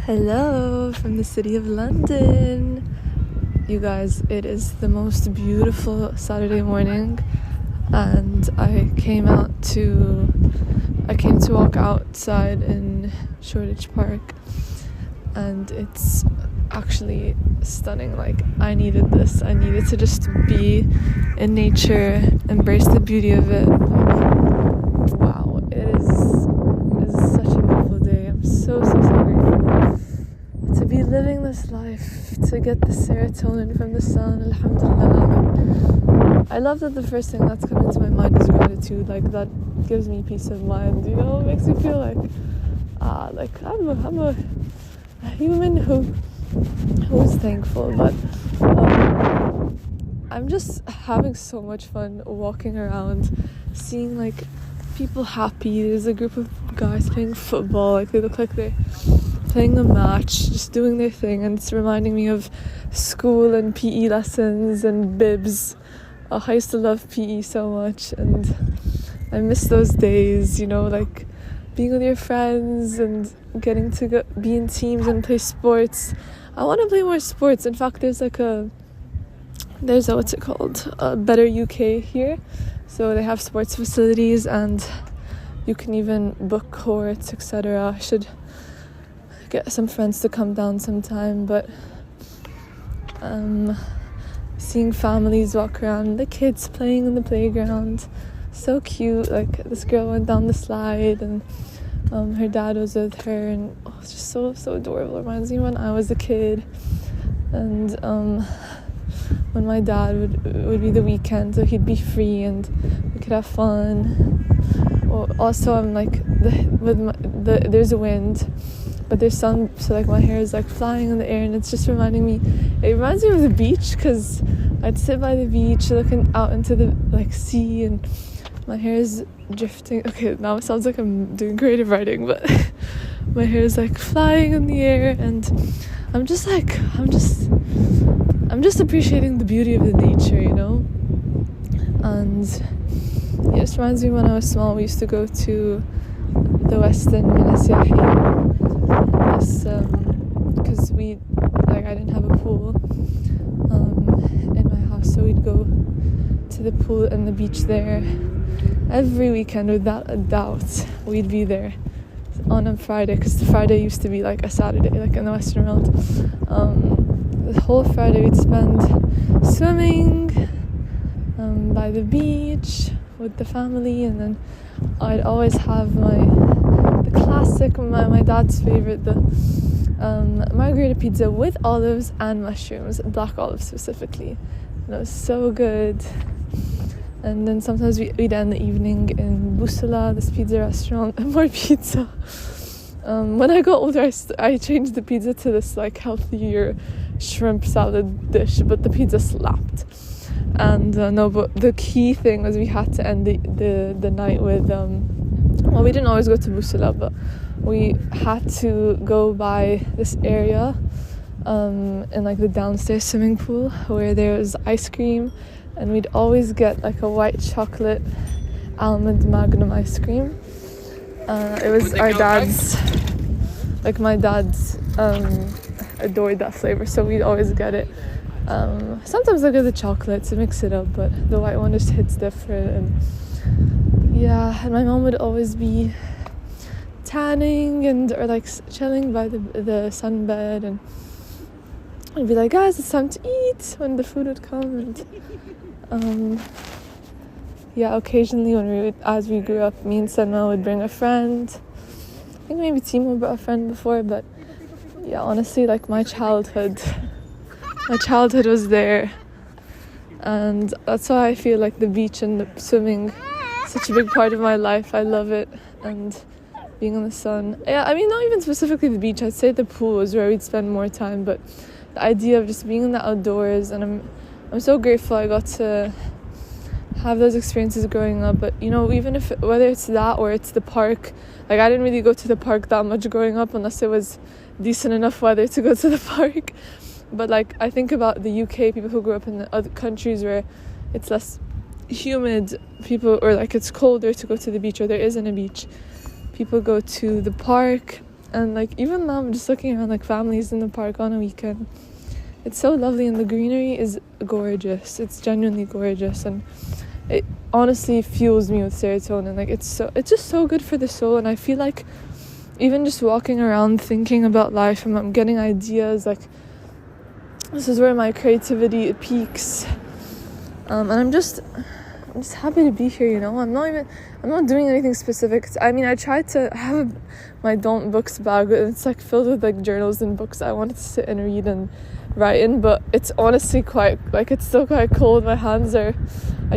Hello from the city of London. You guys, it is the most beautiful Saturday morning and I came to walk outside in Shoreditch Park and it's actually stunning. Like, I needed this. I needed to just be in nature, embrace the beauty of it. Wow, it is such a beautiful day. I'm so grateful to be living this life, to get the serotonin from the sun, alhamdulillah. I love that the first thing that's come into my mind is gratitude. Like, that gives me peace of mind, you know. It makes me feel like I'm a human who's thankful. But I'm just having so much fun walking around, seeing like people happy. There's a group of guys playing football, like they look like they're playing a match, just doing their thing, and it's reminding me of school and PE lessons and bibs. I used to love PE so much and I miss those days, you know, like being with your friends and getting to be in teams and play sports. I want to play more sports. In fact, there's a what's it called, Better UK here, so they have sports facilities and you can even book courts, etc. I should get some friends to come down sometime. But seeing families walk around, the kids playing in the playground, so cute. Like, this girl went down the slide and her dad was with her, and it's just so adorable. It reminds me when I was a kid, and when my dad would be the weekend, so he'd be free and we could have fun. Also, I'm like there's a wind, but there's sun, so like my hair is like flying in the air, and it's just reminding me. It reminds me of the beach, because I'd sit by the beach looking out into the like sea, and my hair is drifting. Okay, now it sounds like I'm doing creative writing, but my hair is like flying in the air, and I'm just appreciating the beauty of the nature, you know. And it just reminds me when I was small, we used to go to the Western because I didn't have a pool in my house, so we'd go to the pool and the beach there every weekend. Without a doubt, we'd be there on a Friday, because the Friday used to be like a Saturday, like in the Western world. The whole Friday we'd spend swimming by the beach with the family, and then I'd always have the classic, my dad's favorite, the margherita pizza with olives and mushrooms, black olives specifically, and it was so good. And then sometimes we'd end the evening in Bizou, this pizza restaurant, and more pizza. When I got older, I changed the pizza to this like healthier shrimp salad dish, but the pizza slapped. And but the key thing was we had to end the night with we didn't always go to Bizou, but we had to go by this area in like the downstairs swimming pool where there was ice cream, and we'd always get like a white chocolate almond magnum ice cream. It was our dad's, like my dad's adored that flavor, so we'd always get it. Sometimes I get the chocolate to mix it up, but the white one just hits different. And and my mom would always be tanning or like chilling by the sunbed, and I'd be like, guys, it's time to eat, when the food would come. And occasionally as we grew up, me and Selma would bring a friend. I think maybe Timo brought a friend before, but yeah, honestly, like my childhood was there, and that's why I feel like the beach and the swimming is such a big part of my life. I love it, and being in the sun. Yeah, I mean, not even specifically the beach. I'd say the pool was where we'd spend more time, but the idea of just being in the outdoors, and I'm so grateful I got to have those experiences growing up. But you know, whether it's that or it's the park, like I didn't really go to the park that much growing up unless it was decent enough weather to go to the park. But like, I think about the UK, people who grew up in the other countries where it's less humid, or like it's colder to go to the beach, or there isn't a beach. People go to the park And like even now I'm just looking around like families in the park on a weekend. It's so lovely, and the greenery is gorgeous. It's genuinely gorgeous, and it honestly fuels me with serotonin. Like it's just so good for the soul. And I feel like even just walking around thinking about life, and I'm getting ideas, like this is where my creativity peaks. And I'm just happy to be here, you know. I'm not doing anything specific. I mean, I tried to have my don't books bag, but it's like filled with like journals and books I wanted to sit and read and write in, but it's honestly it's still quite cold. I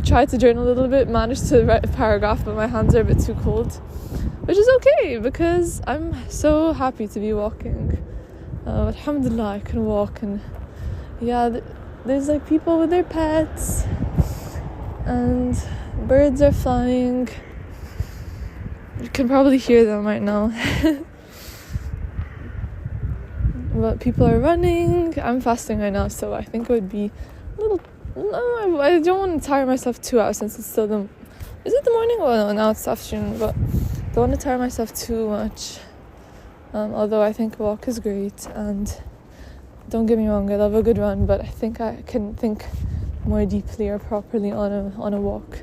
tried to journal a little bit, managed to write a paragraph, but my hands are a bit too cold, which is okay because I'm so happy to be walking. Alhamdulillah, I can walk, and yeah, there's like people with their pets, and birds are flying. You can probably hear them right now. But people are running. I'm fasting right now, so I think it would be a little... No, I don't want to tire myself too out since it's still the... Is it the morning? Well, no, now it's afternoon, but don't want to tire myself too much. Although I think a walk is great, and don't get me wrong, I love a good run, but I think I can think more deeply or properly on a walk.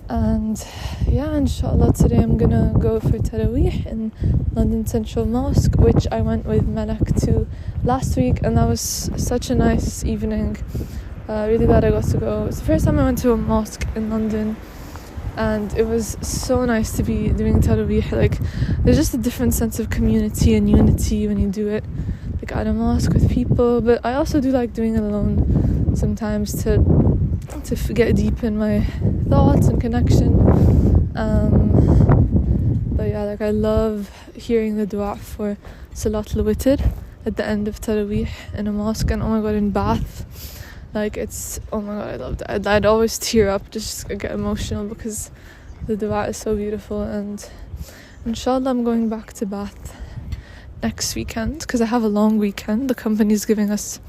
And yeah, inshallah today I'm gonna go for Taraweeh in London Central Mosque, which I went with Malak to last week, and that was such a nice evening. Really glad I got to go. It's the first time I went to a mosque in London, and it was so nice to be doing Taraweeh. Like there's just a different sense of community and unity when you do it like at a mosque with people. But I also do like doing it alone sometimes to get deep in my thoughts and connection. But yeah, like I love hearing the dua for Salatul Witr at the end of Taraweeh in a mosque, and oh my god, in Bath, like it's, oh my god, I love that. I'd always tear up, just get emotional because the dua is so beautiful. And inshallah I'm going back to Bath next weekend because I have a long weekend. The company's giving us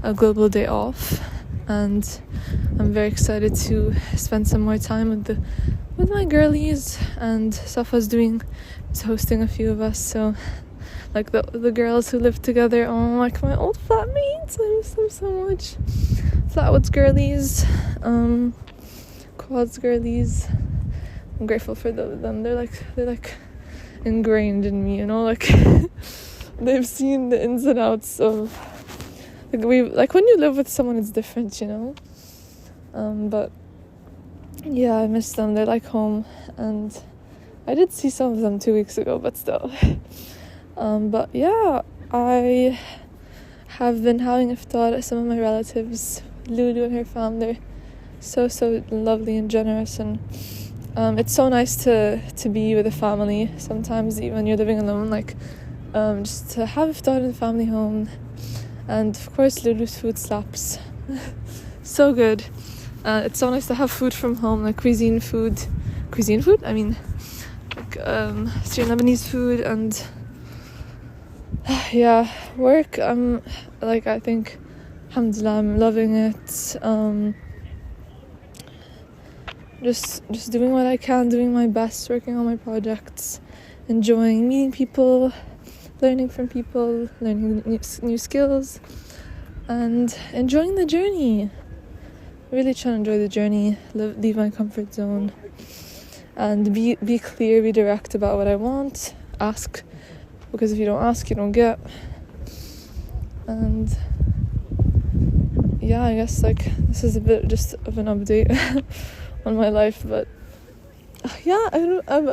a global day off, and I'm very excited to spend some more time with my girlies. And Safa's is hosting a few of us, so like the girls who live together, like my old flatmates, I miss them so much. Flatwoods girlies, Quads girlies, I'm grateful for them. They're like ingrained in me, you know, like they've seen the ins and outs of like when you live with someone it's different, you know. But yeah, I miss them. They're like home, and I did see some of them 2 weeks ago, but still. But yeah, I have been having iftar at some of my relatives. Lulu and her family, so lovely and generous, and it's so nice to be with a family sometimes, even when you're living alone, like just to have iftar in the family home. And of course Lulu's food slaps. So good. It's so nice to have food from home, like cuisine food, I mean like Syrian Lebanese food. And yeah, work, I think alhamdulillah I'm loving it. Just doing what I can, doing my best, working on my projects, enjoying meeting people, learning from people, learning new skills, and enjoying the journey. Really trying to enjoy the journey, leave my comfort zone, and be clear, be direct about what I want. Ask, because if you don't ask, you don't get. And yeah, I guess like this is a bit just of an update on my life, but yeah,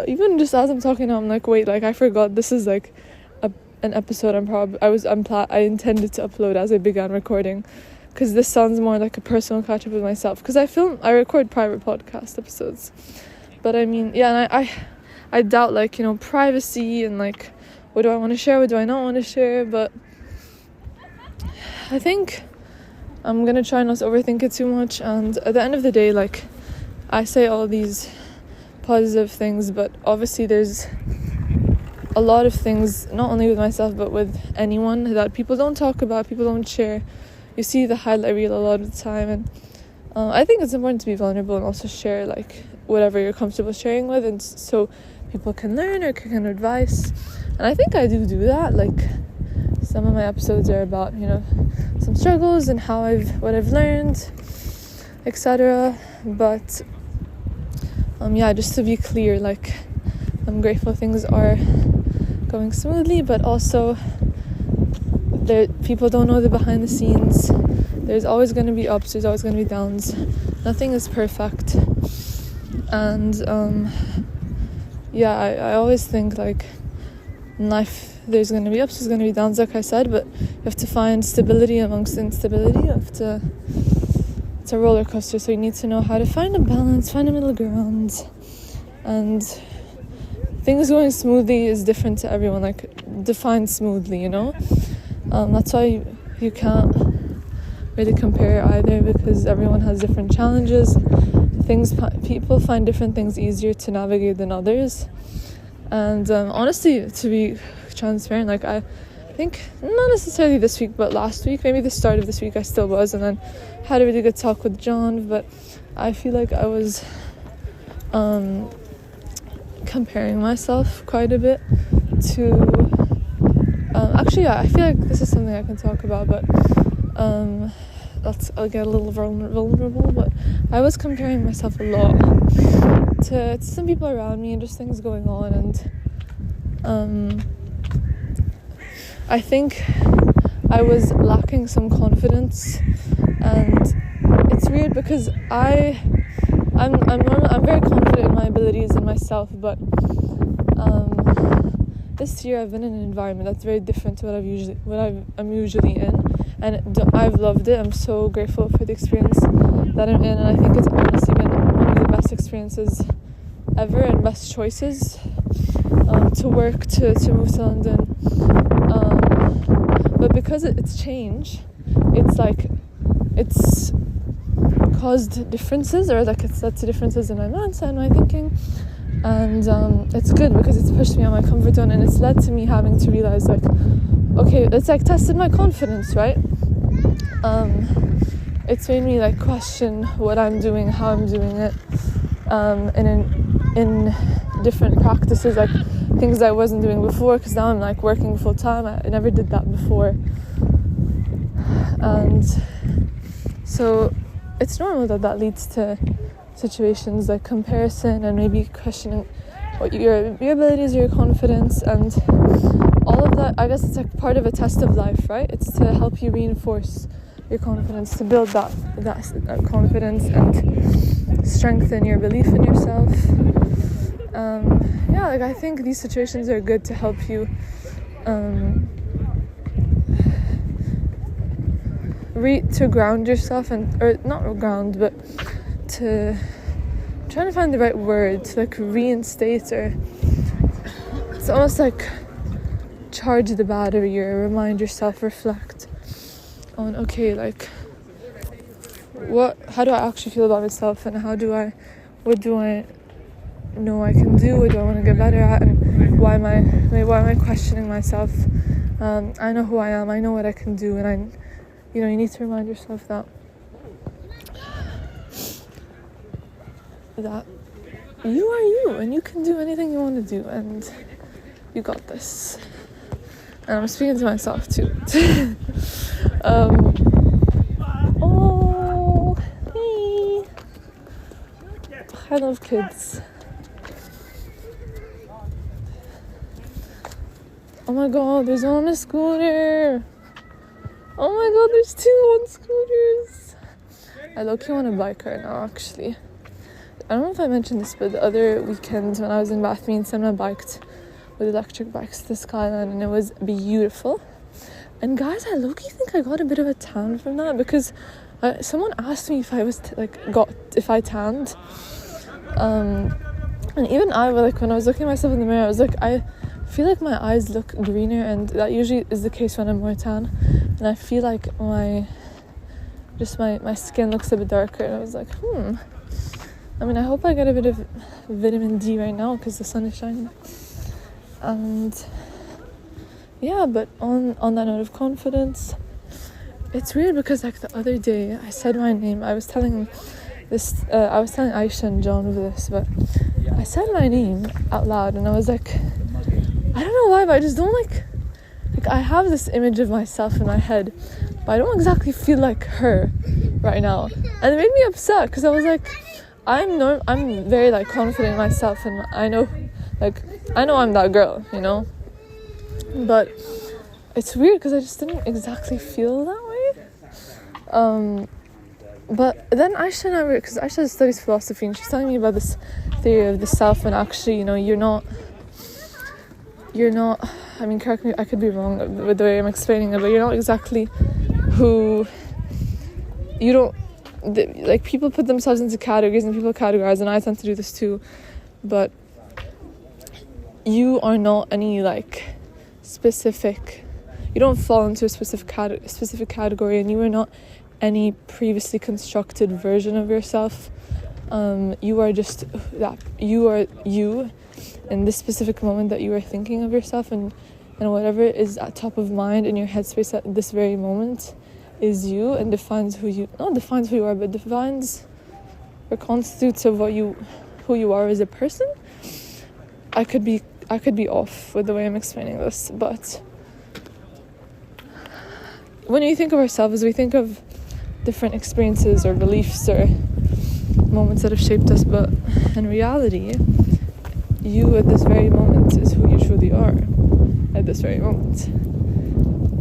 even just as I'm talking now, I'm like, wait, like I forgot this is like an episode I intended to upload as I began recording, because this sounds more like a personal catch up with myself, because I record private podcast episodes, but I mean, yeah, and I doubt, like, you know, privacy and like what do I want to share, what do I not want to share. But I think I'm gonna try not to overthink it too much, and at the end of the day, like, I say all these positive things, but obviously there's a lot of things, not only with myself but with anyone, that people don't talk about, people don't share. You see the highlight reel a lot of the time, and I think it's important to be vulnerable and also share like whatever you're comfortable sharing with, and so people can learn or can advice. And I think I do that. Like, some of my episodes are about, some struggles and what I've learned, etc. But just to be clear, like, I'm grateful things are going smoothly, but also people don't know the behind the scenes. There's always going to be ups, there's always going to be downs. Nothing is perfect. And I always think, like, in life there's going to be ups, there's going to be downs, like I said, but you have to find stability amongst instability. It's a roller coaster, so you need to know how to find a balance, find a middle ground. And things going smoothly is different to everyone, like, defined smoothly, that's why you can't really compare either, because everyone has different challenges. People find different things easier to navigate than others. And honestly, to be transparent, like, I think not necessarily this week, but last week, maybe the start of this week, I still was, and then had a really good talk with John. But I feel like I was comparing myself quite a bit to I feel like this is something I can talk about, but I'll get a little vulnerable, but I was comparing myself a lot to some people around me and just things going on. And I think I was lacking some confidence, and it's weird because I'm very confident in my abilities and myself, but this year I've been in an environment that's very different to what I'm usually in, and I've loved it. I'm so grateful for the experience that I'm in, and I think it's honestly been one of the best experiences ever and best choices to work, to move to London. But because it's change, it's like it's caused differences, or like it's led to differences in my mindset and my thinking. And it's good because it's pushed me out of my comfort zone, and it's led to me having to realize, like, okay, it's like tested my confidence, right? It's made me, like, question what I'm doing, how I'm doing it, in different practices, like things I wasn't doing before, because now I'm, like, working full time. I never did that before, and so it's normal that leads to situations like comparison and maybe questioning what your abilities, your confidence, and all of that. I guess it's like part of a test of life, right? It's to help you reinforce your confidence, to build that confidence and strengthen your belief in yourself. I think these situations are good to help you to ground yourself, or not ground, but to trying to find the right word, to, like, reinstate, or it's almost like charge the battery, or remind yourself, reflect on, okay, like, how do I actually feel about myself, and what do I know I can do, what do I want to get better at, and why am I questioning myself? I know who I am, I know what I can do, and you need to remind yourself that you are you, and you can do anything you want to do, and you got this. And I'm speaking to myself too. Hey, I love kids. Oh my god, there's one on a scooter. Oh my god, there's two on scooters. I low-key want a bike right now, actually. I don't know if I mentioned this, but the other weekend when I was in Bath, me and Senna biked with electric bikes to the skyline, and it was beautiful. And guys, I low-key think I got a bit of a tan from that, because someone asked me if I was if I tanned, and even when I was looking at myself in the mirror, I was like, I feel like my eyes look greener, and that usually is the case when I'm more tan, and I feel like my skin looks a bit darker, and I was like, I mean, I hope I get a bit of vitamin D right now because the sun is shining. And but on that note of confidence, it's weird because, like, the other day I said my name. I was telling Aisha and John of this, but I said my name out loud, and I was like, I don't know why, but I just don't like I have this image of myself in my head, but I don't exactly feel like her right now. And it made me upset, because I was like, I'm very like confident in myself, and I know I'm that girl, you know. But it's weird because I just didn't exactly feel that way. But then Aisha and I were, because Aisha studies philosophy, and she's telling me about this theory of the self, and actually, you know, you're not, I mean, correct me, I could be wrong with the way I'm explaining it, but you're not exactly who, you don't, like, people put themselves into categories, and people categorize, and I tend to do this too, but you are not any, like, specific, you don't fall into a specific category, and you are not any previously constructed version of yourself. You are just that, you are you in this specific moment that you are thinking of yourself, and whatever is at top of mind in your headspace at this very moment is you, and defines who you, not defines who you are, but defines or constitutes of who you are as a person. I could be off with the way I'm explaining this, but when we think of ourselves, we think of different experiences or beliefs or moments that have shaped us, but in reality, you at this very moment is who you truly are at this very moment.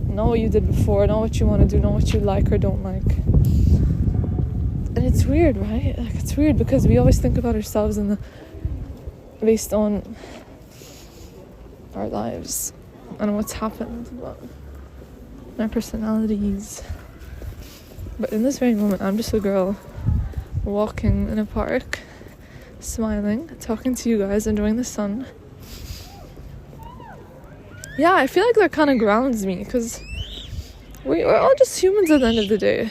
Not what you did before, not what you want to do, not what you like or don't like. And it's weird, right? Like, it's weird because we always think about ourselves based on our lives and what's happened, but our personalities. But in this very moment, I'm just a girl walking in a park, smiling, talking to you guys, enjoying the sun. Yeah, I feel like that kind of grounds me, because we're all just humans at the end of the day.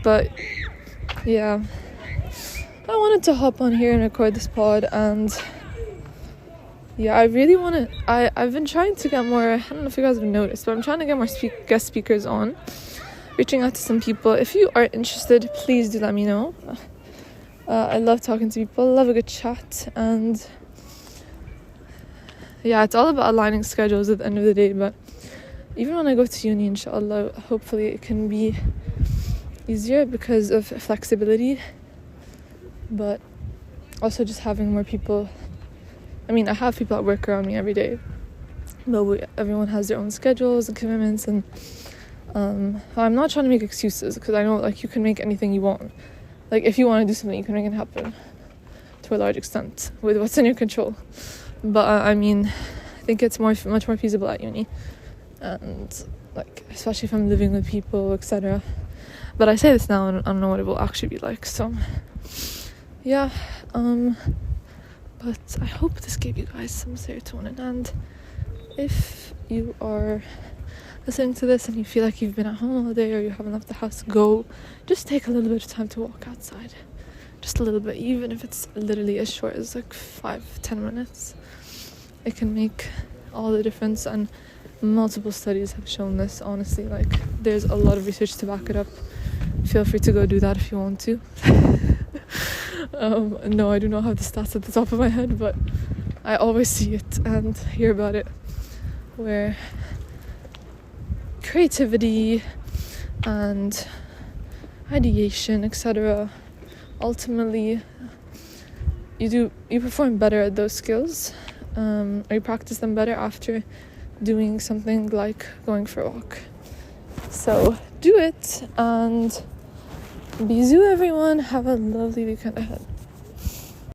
But yeah, I wanted to hop on here and record this pod, and yeah, I really want to, I've been trying to get more, I don't know if you guys have noticed, but I'm trying to get more guest speakers on, reaching out to some people. If you are interested, please do let me know. I love talking to people, love a good chat, and yeah, it's all about aligning schedules at the end of the day. But even when I go to uni, inshallah, hopefully it can be easier because of flexibility, but also just having more people. I mean, I have people at work around me every day, but everyone has their own schedules and commitments, and I'm not trying to make excuses, because I know, like, you can make anything you want. Like, if you want to do something, you can make it happen to a large extent with what's in your control. But I mean, I think it's much more feasible at uni, and like, especially if I'm living with people, etc. But I say this now, and I don't know what it will actually be like. So yeah, but I hope this gave you guys some serotonin. And if you are listening to this and you feel like you've been at home all day, or you haven't left the house, just take a little bit of time to walk outside, just a little bit, even if it's literally as short as like 5-10 minutes. It can make all the difference, and multiple studies have shown this, honestly. Like, there's a lot of research to back it up. Feel free to go do that if you want to. No, I do not have the stats at the top of my head, but I always see it and hear about it, where creativity and ideation, etc., ultimately you perform better at those skills, or you practice them better after doing something like going for a walk. So do it, and Bizou, everyone. Have a lovely weekend ahead.